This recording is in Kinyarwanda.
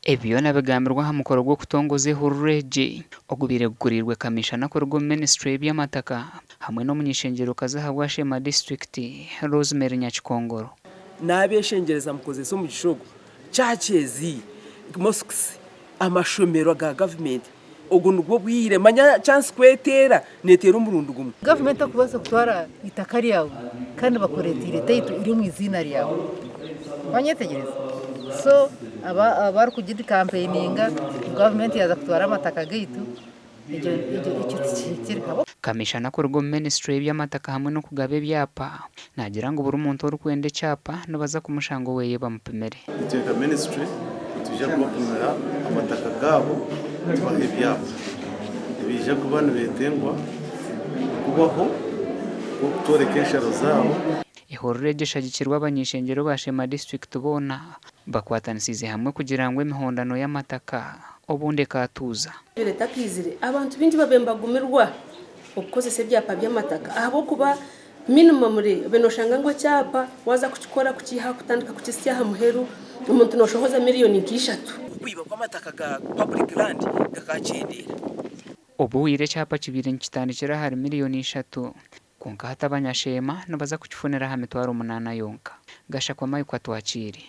Ebyo nabigambirwa ha mukoro gwo kutongoza ihurreje ogubire gukurirwe kamishana ko rwo ministry y'amataka hamwe no munyishengero kazahabwa Shema district Rosemary Nyakikongoro nabeshengereza mukoze so mu gishogo cyakezi mosques amashomero ga government ogo nubwo bwire manya chance kwetera netera umurundu gumwe government akubasa kutwara itakari yawe kandi bakoretire tayito iri mu izina ryawe banyetegereza so aba kugidi campaigninga government yaza kutwara amataka gaitu icyo tikirikabo kamishana ko rwo ministry y'amataka hamwe no kugabe byapa nagira ngo buri umuntu uri kwende cyapa nabaza ku mushango weye bamupimere icyo ministry tujya kubapimira amataka gabo twahe ebyapa ibije kubana betengwa kubaho gutorekesha rozabo ihorreje shagikirwa abanyishengero ba Shema district bona bakwatanisize hamwe kugira ngo emihondano y'amataka obunde katuza leta kizire abantu bindi babembagumirwa okukozesa ebyapa by'amataka abo kuba minimum muri benoshanga ngo cyapa waza kukikora kukiha kutandika kukisya hamuheru umuntu noshohoza miliyoni 3 kwiba kw'amataka ga public land gakacendera obu ire cyapa kibiri nkitandikira hari miliyoni 3 konka hatabanyashema nabaza kukifunira ha mitwaro 8 yonka gashakwa mayi kwatwakiri